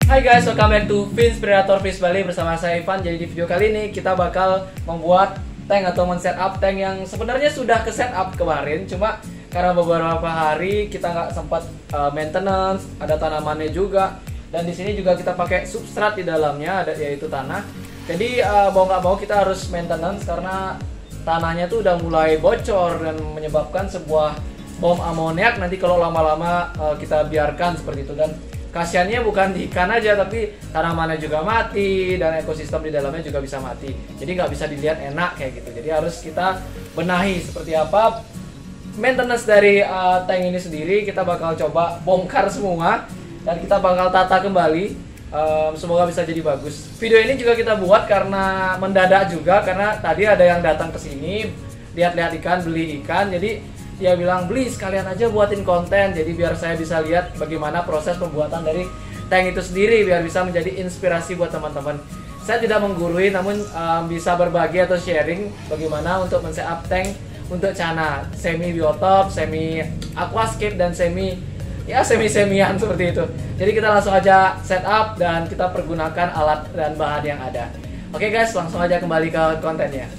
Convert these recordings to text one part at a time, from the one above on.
Hai guys, welcome back to Vince Predator Fish Bali bersama saya Ivan. Jadi di video kali ini kita bakal membuat tank atau men-setup tank yang sebenarnya sudah ke setup kemarin, cuma karena beberapa hari kita nggak sempat maintenance, ada tanamannya juga, dan di sini juga kita pakai substrat di dalamnya, ada yaitu tanah. Jadi mau nggak mau kita harus maintenance karena tanahnya tuh udah mulai bocor dan menyebabkan sebuah bom amoniak nanti kalau lama-lama kita biarkan seperti itu. Dan kasiannya bukan di ikan aja, tapi tanamannya juga mati dan ekosistem di dalamnya juga bisa mati. Jadi nggak bisa dilihat enak kayak gitu. Jadi harus kita benahi seperti apa maintenance dari tank ini sendiri. Kita bakal coba bongkar semua dan kita bakal tata kembali. Semoga bisa jadi bagus. Video ini juga kita buat karena mendadak juga, karena tadi ada yang datang ke sini lihat-lihat ikan, beli ikan. Jadi dia bilang, beli sekalian aja buatin konten, jadi biar saya bisa lihat bagaimana proses pembuatan dari tank itu sendiri, biar bisa menjadi inspirasi buat teman-teman. Saya tidak menggurui, namun bisa berbagi atau sharing bagaimana untuk men-setup tank untuk Cana, semi biotop, semi aquascape, dan semi-semian seperti itu. Jadi kita langsung aja setup dan kita pergunakan alat dan bahan yang ada. Oke guys, langsung aja kembali ke kontennya.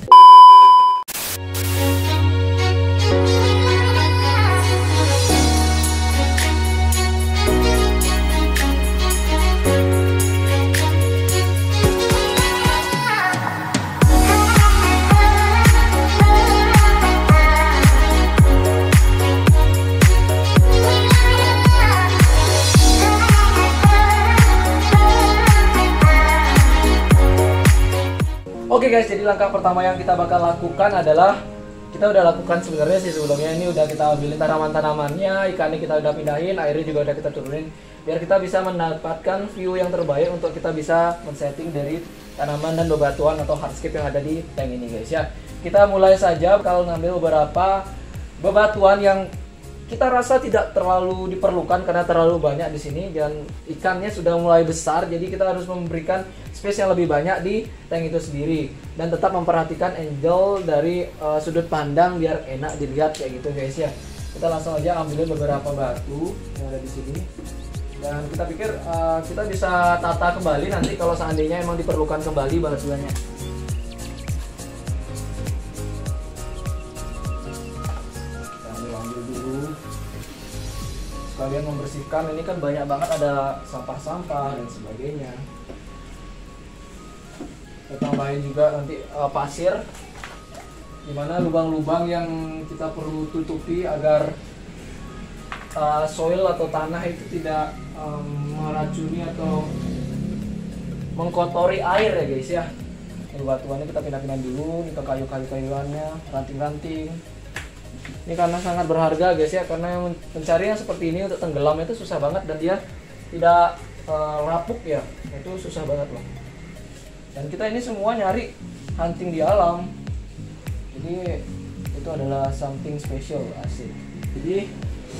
Oke guys, jadi langkah pertama yang kita bakal lakukan adalah kita udah lakukan sebenarnya sih sebelumnya. Ini udah kita ambilin tanaman-tanamannya, ikannya kita udah pindahin, airnya juga udah kita turunin, biar kita bisa mendapatkan view yang terbaik untuk kita bisa men-setting dari tanaman dan bebatuan atau hardscape yang ada di tank ini guys ya. Kita mulai saja kalau ngambil beberapa bebatuan yang kita rasa tidak terlalu diperlukan karena terlalu banyak di sini, dan ikannya sudah mulai besar, jadi kita harus memberikan space yang lebih banyak di tank itu sendiri, dan tetap memperhatikan angle dari sudut pandang biar enak dilihat kayak gitu guys ya. Kita langsung aja ambilin beberapa batu yang ada di sini, dan kita pikir kita bisa tata kembali nanti kalau seandainya emang diperlukan kembali batuannya. Kalian membersihkan, ini kan banyak banget ada sampah-sampah dan sebagainya. Kita tambahin juga nanti pasir, dimana lubang-lubang yang kita perlu tutupi agar soil atau tanah itu tidak meracuni atau mengkotori air ya guys ya. Batuannya kita pindah-pindah dulu, ini ke kayu-kayuannya, ranting-ranting. Ini karena sangat berharga guys ya, karena mencari yang seperti ini untuk tenggelam itu susah banget, dan dia tidak lapuk ya, itu susah banget loh. Dan kita ini semua nyari hunting di alam, jadi itu adalah something special asik. Jadi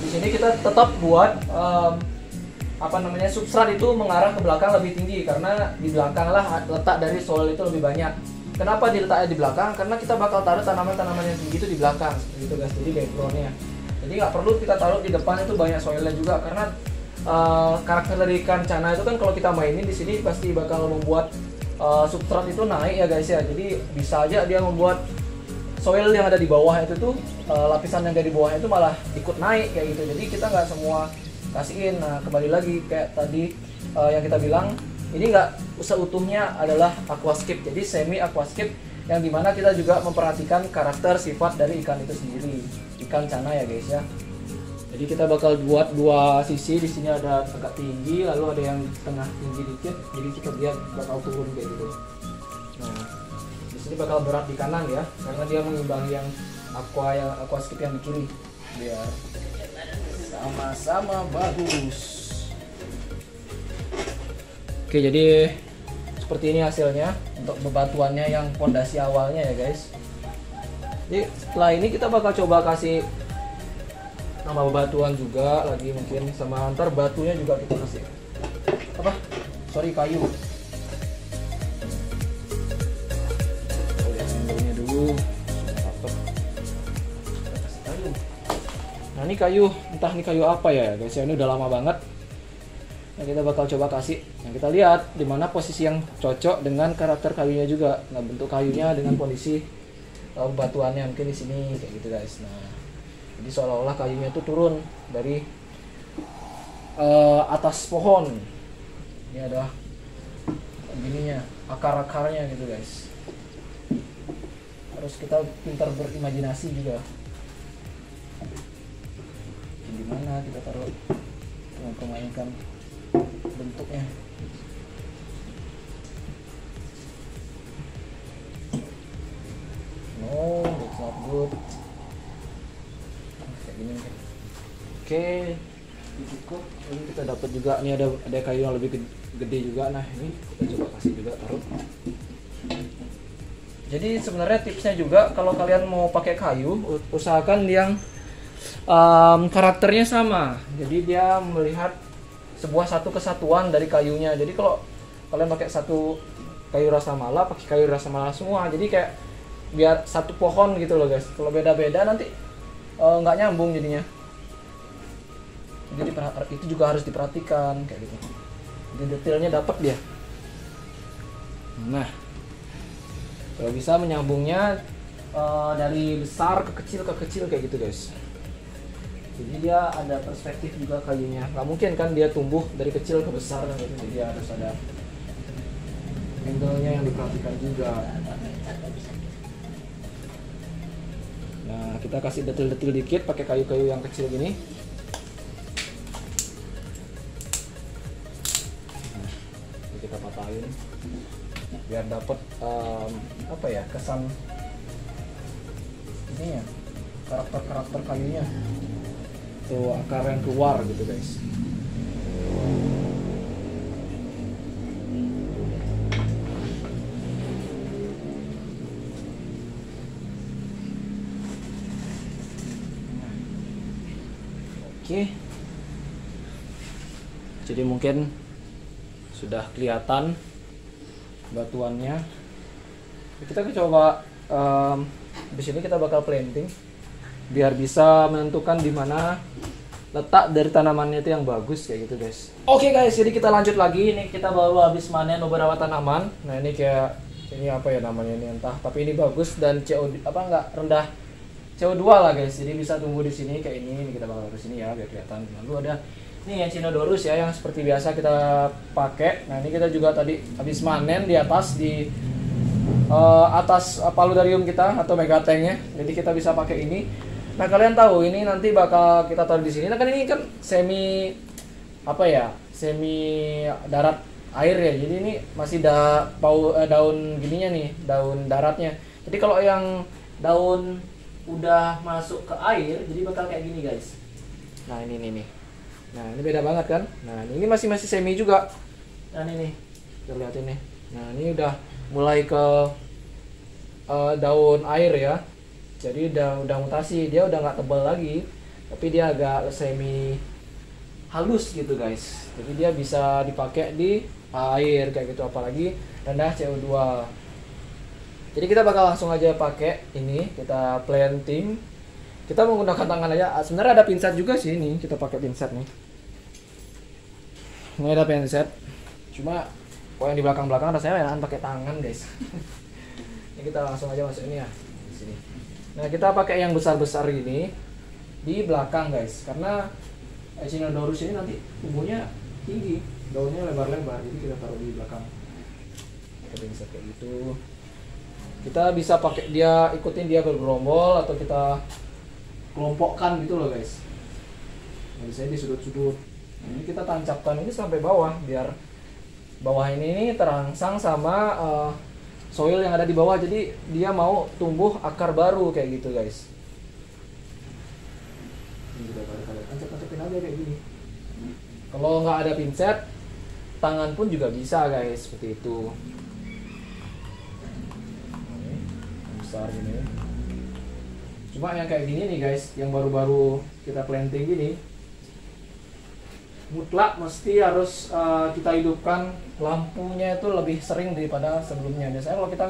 di sini kita tetap buat substrat itu mengarah ke belakang lebih tinggi, karena di belakang lah letak dari soil itu lebih banyak. Kenapa diletaknya di belakang? Karena kita bakal taruh tanaman-tanaman yang tinggi itu di belakang, gitu guys. Jadi backgroundnya. Jadi nggak perlu kita taruh di depan, itu banyak soilnya juga. Karena karakter dari ikan Cana itu kan kalau kita mainin di sini pasti bakal membuat substrat itu naik ya guys ya. Jadi bisa aja dia membuat soil yang ada di bawah itu tuh lapisan yang dari bawah itu malah ikut naik kayak gitu. Jadi kita nggak semua kasihin. Nah kembali lagi kayak tadi yang kita bilang, ini nggak seutuhnya adalah aquascape, jadi semi aquascape yang dimana kita juga memperhatikan karakter sifat dari ikan itu sendiri, ikan Cana ya guys ya. Jadi kita bakal buat dua sisi, di sini ada agak tinggi, lalu ada yang tengah tinggi dikit, jadi kita lihat bakal turun kayak gitu. Nah di sini bakal berat di kanan ya, karena dia mengimbangi yang aquascape yang di kiri, biar sama-sama bagus. Oke, jadi seperti ini hasilnya untuk bebatuannya yang pondasi awalnya ya guys. Jadi setelah ini kita bakal coba kasih nama bebatuan juga lagi, mungkin sama antar batunya juga kita kasih kayu. Lihat dulu. Kasih kayu. Nah ini kayu, entah ini kayu apa ya guys ya, ini udah lama banget. Nah, kita bakal coba kasih. Nah, kita lihat di mana posisi yang cocok dengan karakter kayunya juga. Nah, bentuk kayunya dengan kondisi batuannya mungkin di sini kayak gitu guys. Nah, jadi seolah-olah kayunya itu turun dari atas pohon. Ini ada begininya, akar-akarnya gitu guys. Harus kita pintar berimajinasi juga. Di mana kita taruh mempermainkan bentuknya. No, that's not good. Kayak gini. Oke, cukup. Ini kita dapat juga. Ini ada kayu yang lebih gede juga. Nah, ini kita coba kasih juga taruh. Jadi sebenarnya tipsnya juga kalau kalian mau pakai kayu, usahakan yang karakternya sama. Jadi dia melihat sebuah satu kesatuan dari kayunya. Jadi kalau kalian pakai satu kayu rasa mala, pakai kayu rasa mala semua. Jadi kayak biar satu pohon gitu loh guys. Kalau beda-beda nanti nggak nyambung jadinya. Jadi itu juga harus diperhatikan kayak gitu. Jadi detailnya dapat dia. Nah, kalau bisa menyambungnya dari besar ke kecil kayak gitu guys. Jadi dia ada perspektif juga kayunya. Gak mungkin kan dia tumbuh dari kecil ke besar gitu. Jadi harus ada angle-nya yang diperhatikan juga. Nah, kita kasih detil-detil dikit pakai kayu-kayu yang kecil gini. Nah, ini kita patahin biar dapat kesan ini ya, karakter kayunya. Tuh akar yang keluar gitu guys. Oke. Jadi mungkin sudah kelihatan batuannya. Kita coba di sini kita bakal planting biar bisa menentukan di mana letak dari tanamannya itu yang bagus kayak gitu guys. Oke guys, jadi kita lanjut lagi. Ini kita baru habis panen beberapa tanaman. Nah, ini kayak ini apa ya namanya ini entah, tapi ini bagus dan nggak rendah CO2 lah guys. Jadi bisa tumbuh di sini kayak ini. Ini kita bakal ke sini ya biar kelihatan. Lalu ada ini Echinodorus ya yang seperti biasa kita pakai. Nah, ini kita juga tadi habis panen di atas atas paludarium kita atau megatanknya. Jadi kita bisa pakai ini. Nah, kalian tahu ini nanti bakal kita taruh di sini. Nah, kan ini kan semi darat air ya. Jadi ini masih daun gininya nih, daun daratnya. Jadi kalau yang daun udah masuk ke air, jadi bakal kayak gini guys. Nah, ini nih. Nah, ini beda banget kan? Nah, ini masih semi juga. Nah, ini nih. Kita lihat ini. Nah, ini udah mulai ke daun air ya. Jadi udah mutasi, dia udah nggak tebal lagi, tapi dia agak semi halus gitu guys. Jadi dia bisa dipakai di air kayak gitu, apalagi rendah CO2. Jadi kita bakal langsung aja pakai ini, kita planting. Kita menggunakan tangan aja. Sebenarnya ada pinset juga sih ini, kita pakai pinset nih. Ini ada pinset. Cuma kalau yang di belakang rasanya enakan pakai tangan guys. Ini kita langsung aja masuk ini ya di sini. Nah, kita pakai yang besar-besar ini di belakang guys, karena Echinodorus ini nanti tumbuhnya tinggi, daunnya lebar-lebar, jadi kita taruh di belakang. Kita bisa kayak gitu. Kita bisa pakai dia, ikutin dia bergerombol atau kita kelompokkan gitu loh guys. Nah, biasanya di sudut-sudut. Ini kita tancapkan ini sampai bawah biar bawah ini terangsang sama soil yang ada di bawah, jadi dia mau tumbuh akar baru kayak gitu guys. Ini udah kalian tancap-tancapin aja kayak gini. Kalau nggak ada pinset, tangan pun juga bisa guys, seperti itu. Besar gini. Cuma yang kayak gini nih guys, yang baru-baru kita planting gini, mutlak mesti harus kita hidupkan lampunya itu lebih sering daripada sebelumnya. Biasanya kalau kita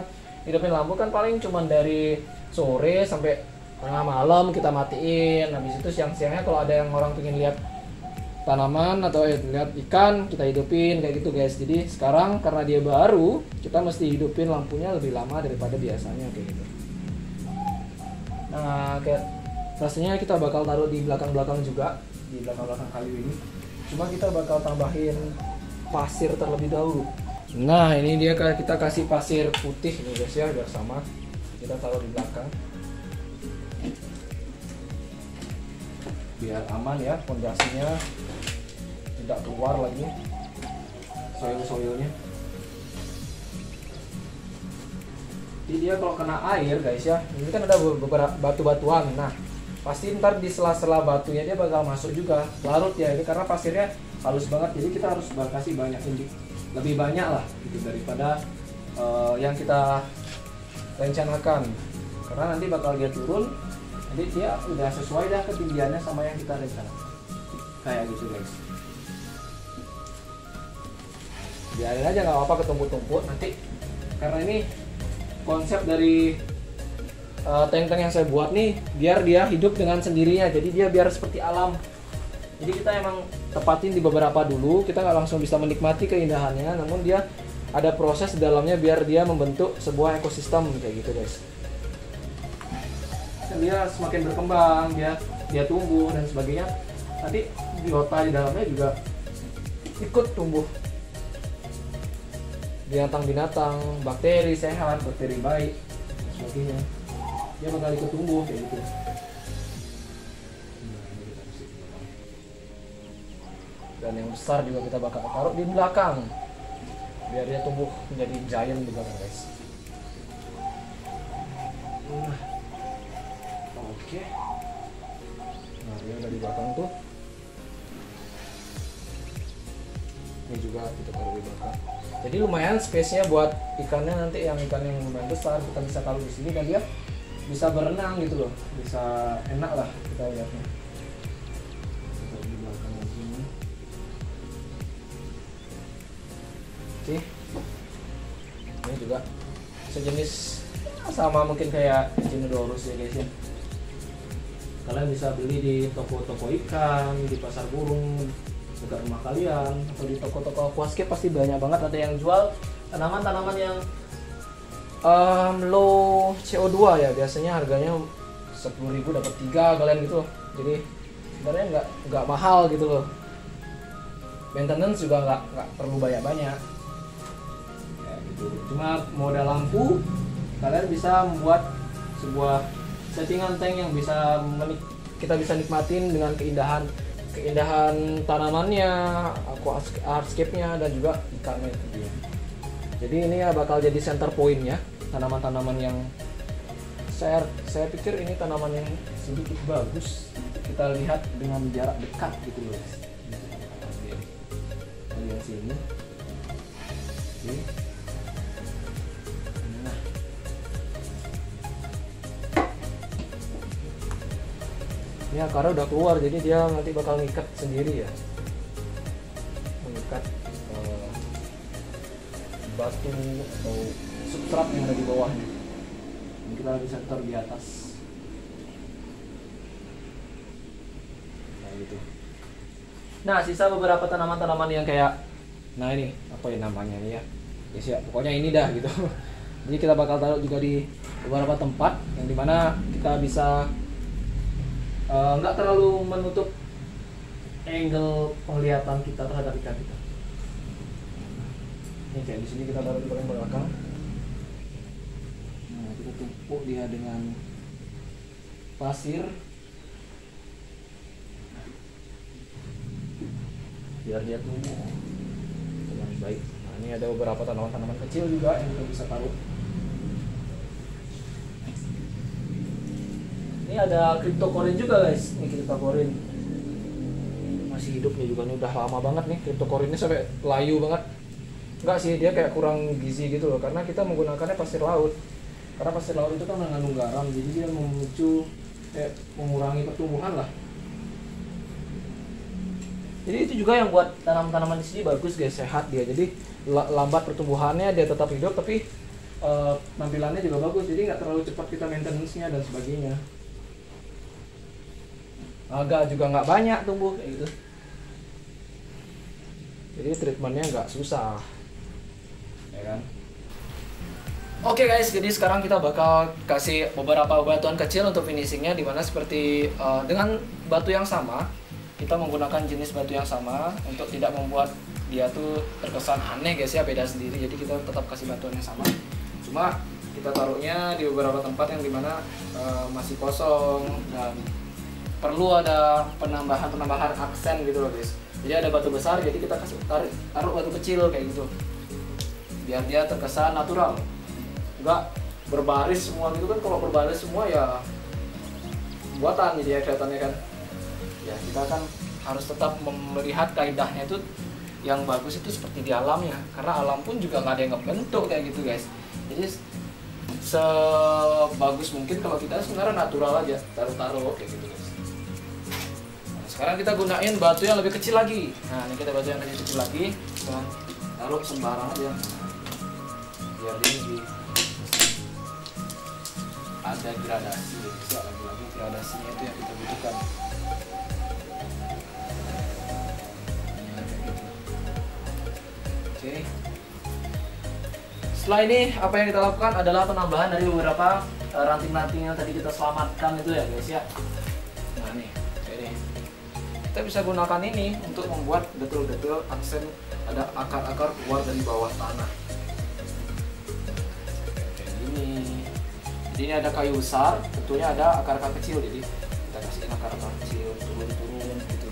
hidupin lampu kan paling cuma dari sore sampai tengah malam kita matiin. Habis itu siang-siangnya kalau ada yang orang pengen lihat tanaman atau lihat ikan kita hidupin kayak gitu guys. Jadi sekarang karena dia baru, kita mesti hidupin lampunya lebih lama daripada biasanya kayak gitu. Nah, kayak rasanya kita bakal taruh di belakang-belakang juga, di belakang-belakang kayu ini. Cuma kita bakal tambahin pasir terlebih dahulu. Nah, ini dia kita kasih pasir putih nih guys ya, biar sama. Kita taruh di belakang. Biar aman ya, fondasinya tidak keluar lagi soil-soilnya. Jadi dia kalau kena air guys ya, ini kan ada beberapa batu-batuan. Nah, pasti ntar di sela-sela batunya dia bakal masuk juga, larut ya ini karena pasirnya halus banget. Jadi kita harus kasih banyak lebih banyak lah gitu daripada yang kita rencanakan. Karena nanti bakal dia turun, nanti dia udah sesuai dah ketinggiannya sama yang kita rencanakan. Kayak gitu guys. Biarin aja nggak apa-apa ketumpuk-tumpuk nanti, karena ini konsep dari tank-tank yang saya buat nih biar dia hidup dengan sendirinya, jadi dia biar seperti alam. Jadi kita emang tepatin di beberapa dulu, kita nggak langsung bisa menikmati keindahannya, namun dia ada proses di dalamnya biar dia membentuk sebuah ekosistem kayak gitu guys. Dan dia semakin berkembang, dia tumbuh dan sebagainya, nanti biota di dalamnya juga ikut tumbuh. Binatang-binatang, bakteri sehat, bakteri baik, dan sebagainya, dia bakal ikut tumbuh kayak gitu. Dan yang besar juga kita bakal taruh di belakang, biar dia tumbuh menjadi giant di belakang guys. Oke. Nah, dia udah di belakang tuh. Ini juga kita taruh di belakang. Jadi lumayan space-nya buat ikannya, nanti yang ikan yang lumayan besar kita bisa taruh di sini dan dia bisa berenang gitu loh, bisa enak lah kita lihatnya. Kita di belakang sini. Oke. Ini juga sejenis sama mungkin kayak Echinodorus ya guys ya. Kalian bisa beli di toko-toko ikan, di pasar burung dekat rumah kalian, atau di toko-toko aquascape pasti banyak banget ada yang jual tanaman-tanaman yang low CO2 ya, biasanya harganya 10.000 dapat 3 kalian gitu loh. Jadi sebenarnya nggak mahal gitu loh, maintenance juga nggak perlu banyak-banyak ya, gitu. Cuma modal lampu kalian bisa membuat sebuah settingan tank yang bisa kita bisa nikmatin dengan keindahan tanamannya, aquascape-nya, dan juga ikannya tentunya. Jadi ini ya bakal jadi center point-nya, tanaman-tanaman yang saya pikir ini tanaman yang sedikit bagus kita lihat dengan jarak dekat gitu loh. Bagian sini. Oke. Nah. Ini akarnya udah keluar, jadi dia nanti bakal ngikat sendiri ya, mengikat batu atau substrat yang ada di bawahnya. Ini kita lagi center di atas kayak gitu. Nah, sisa beberapa tanaman-tanaman yang kayak, nah ini apa ya namanya nih ya, yes ya pokoknya ini dah gitu. Jadi kita bakal taruh juga di beberapa tempat yang dimana kita bisa nggak terlalu menutup angle penglihatan kita terhadap ikan kita. Ini kayak di sini kita taruh di bagian belakang. Nah, kita tumpuk dia dengan pasir biar dia tumbuh dengan baik. Nah, ini ada beberapa tanaman-tanaman kecil juga yang kita bisa taruh. Ini ada cryptocorin juga guys, ini cryptocorin masih hidup nih juga, nih udah lama banget nih cryptocorinnya sampai layu banget. Enggak sih, dia kayak kurang gizi gitu loh, karena kita menggunakannya pasir laut. Karena pasir laut itu kan mengandung garam, jadi dia memicu mengurangi pertumbuhan lah. Jadi itu juga yang buat tanaman-tanaman di sini bagus guys, sehat dia. Jadi lambat pertumbuhannya, dia tetap hidup tapi tampilannya juga bagus. Jadi nggak terlalu cepat kita maintenance-nya dan sebagainya. Alga juga nggak banyak tumbuh kayak gitu. Jadi treatmentnya nggak susah, ya kan? Oke guys, jadi sekarang kita bakal kasih beberapa batuan kecil untuk finishingnya, dimana seperti dengan batu yang sama, kita menggunakan jenis batu yang sama untuk tidak membuat dia tuh terkesan aneh guys ya, beda sendiri. Jadi kita tetap kasih batuan yang sama, cuma kita taruhnya di beberapa tempat yang dimana masih kosong dan perlu ada penambahan aksen gitu loh guys. Jadi ada batu besar, jadi kita kasih taruh batu kecil kayak gitu, biar dia terkesan natural, enggak berbaris semua gitu kan. Kalau berbaris semua ya buatan jadi ya kelihatannya kan. Ya kita kan harus tetap melihat kaidahnya itu yang bagus itu seperti di alamnya, karena alam pun juga nggak ada yang ngebentuk kayak gitu guys. Jadi sebagus mungkin kalau kita sebenarnya natural aja, taruh kayak gitu guys. Nah, sekarang kita gunain batu yang lebih kecil lagi. Nah ini kita batu yang kecil lagi, kita taruh sembarang aja biar dia lebih ada gradasi. Bisa lagi gradasinya itu yang kita butuhkan. Oke. Setelah ini apa yang kita lakukan adalah penambahan dari beberapa ranting-ranting yang tadi kita selamatkan itu ya guys ya. Nah nih, ini kita bisa gunakan ini untuk membuat betul-betul aksen, ada akar-akar keluar dari bawah tanah. Kayak gini. Jadi ini ada kayu besar, tentunya ada akar-akar kecil, jadi kita kasihin akar-akar kecil turun-turun gitu.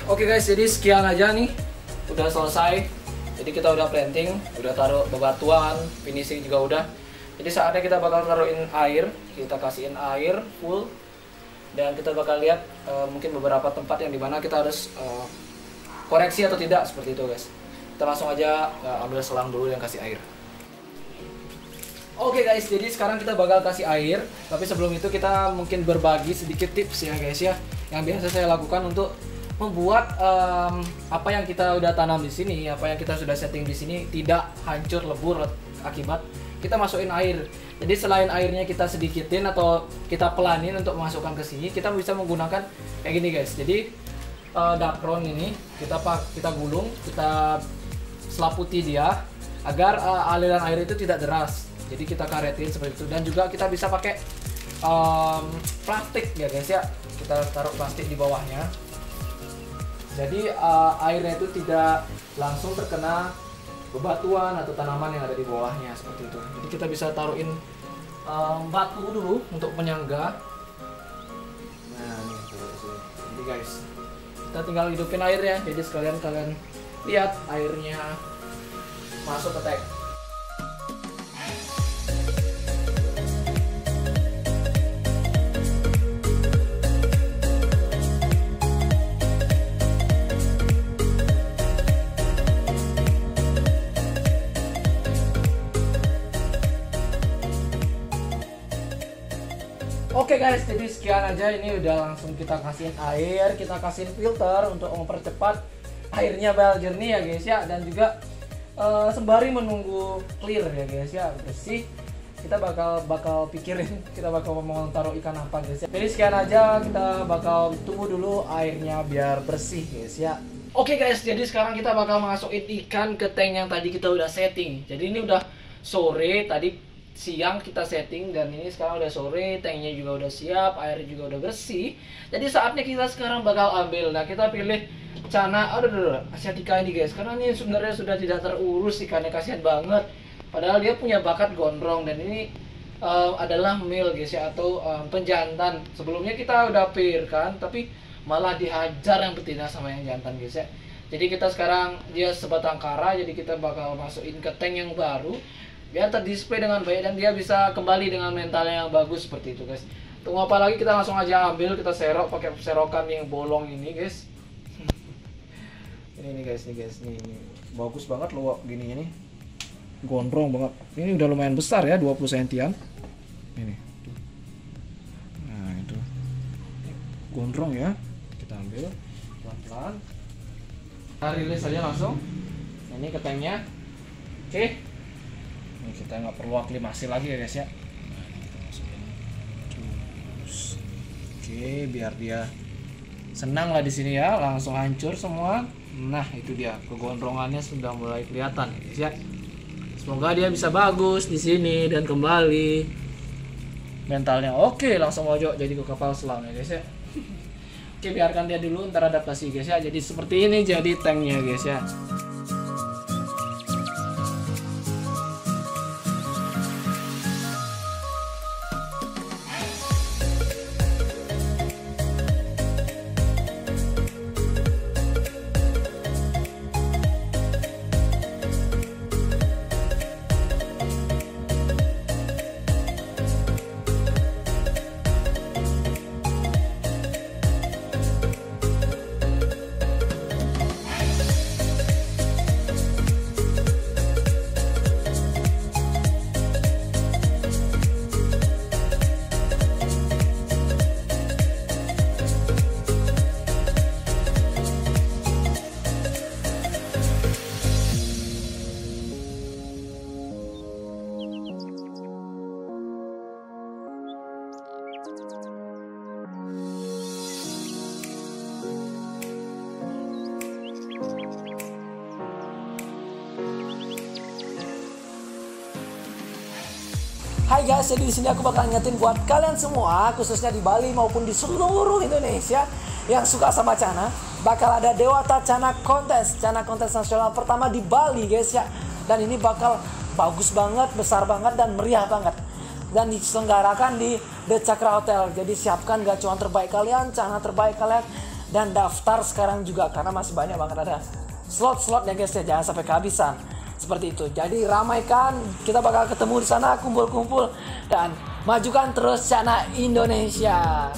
Oke guys, jadi sekian aja nih, udah selesai. Jadi kita udah planting, udah taruh bebatuan, finishing juga udah. Jadi saatnya kita bakal taruhin air, kita kasihin air full, dan kita bakal lihat mungkin beberapa tempat yang dimana kita harus koreksi atau tidak, seperti itu guys. Kita langsung aja ambil selang dulu yang kasih air. Oke guys, jadi sekarang kita bakal kasih air, tapi sebelum itu kita mungkin berbagi sedikit tips ya guys ya, yang biasa saya lakukan untuk membuat apa yang kita udah tanam di sini, apa yang kita sudah setting di sini tidak hancur lebur akibat kita masukin air. Jadi selain airnya kita sedikitin atau kita pelanin untuk memasukkan ke sini, kita bisa menggunakan kayak gini guys. Jadi dakron ini kita gulung, kita selaputi dia agar aliran air itu tidak deras. Jadi kita karetin seperti itu, dan juga kita bisa pakai plastik ya guys ya. Kita taruh plastik di bawahnya. Jadi airnya itu tidak langsung terkena bebatuan atau tanaman yang ada di bawahnya seperti itu. Jadi kita bisa taruhin batu dulu untuk penyangga. Nah ini taruh di sini. Jadi guys, kita tinggal hidupin airnya. Jadi sekalian kalian lihat airnya masuk ke tank. Oke guys, jadi sekian aja, ini udah langsung kita kasihin air, kita kasihin filter untuk mempercepat airnya bakal jernih ya guys ya, dan juga sembari menunggu clear ya guys ya, bersih, kita bakal pikirin kita bakal mau taruh ikan apa guys ya. Jadi sekian aja, kita bakal tunggu dulu airnya biar bersih guys ya. Oke guys, jadi sekarang kita bakal masukin ikan ke tank yang tadi kita udah setting. Jadi ini udah sore, tadi siang kita setting, dan ini sekarang udah sore, tanknya juga udah siap, airnya juga udah bersih. Jadi saatnya kita sekarang bakal ambil. Nah kita pilih cana asiatica ini guys, karena ini sebenarnya sudah tidak terurus ikannya, kasihan banget. Padahal dia punya bakat gondrong, dan ini adalah male guys ya, atau penjantan. Sebelumnya kita udah pair kan, tapi malah dihajar yang betina sama yang jantan guys ya. Jadi kita sekarang dia sebatang kara, jadi kita bakal masukin ke tank yang baru biar terdisplay dengan baik dan dia bisa kembali dengan mentalnya yang bagus seperti itu guys. Tunggu apa lagi, kita langsung aja ambil, kita serok pakai serokan yang bolong ini guys. ini guys, ini bagus banget loh gini, ini gondrong banget. Ini udah lumayan besar ya, 20 sentian ini. Nah itu gondrong ya, kita ambil pelan-pelan, kita rilis aja langsung ini ke tanknya. Oke, ini kita nggak perlu aklimasi lagi ya guys ya. Nah, ini kita masukin terus. Oke, biar dia senang lah di sini ya, langsung hancur semua Nah itu dia, kegondrongannya sudah mulai kelihatan guys ya. Semoga dia bisa bagus di sini dan kembali mentalnya oke, langsung ojo jadi ke kapal selam ya guys ya. Oke, biarkan dia dulu ntar adaptasi guys ya. Jadi seperti ini jadi tanknya guys ya. Hai guys, jadi di sini aku bakal ngingetin buat kalian semua, khususnya di Bali maupun di seluruh Indonesia yang suka sama Cana, bakal ada Dewata Cana Kontes nasional pertama di Bali guys ya. Dan ini bakal bagus banget, besar banget dan meriah banget. Dan diselenggarakan di The Cakra Hotel. Jadi siapkan gacuan terbaik kalian, Cana terbaik kalian, dan daftar sekarang juga karena masih banyak banget ada slot-slotnya guys ya, jangan sampai kehabisan. Seperti itu. Jadi ramaikan, kita bakal ketemu di sana, kumpul-kumpul dan majukan terus Cana Indonesia.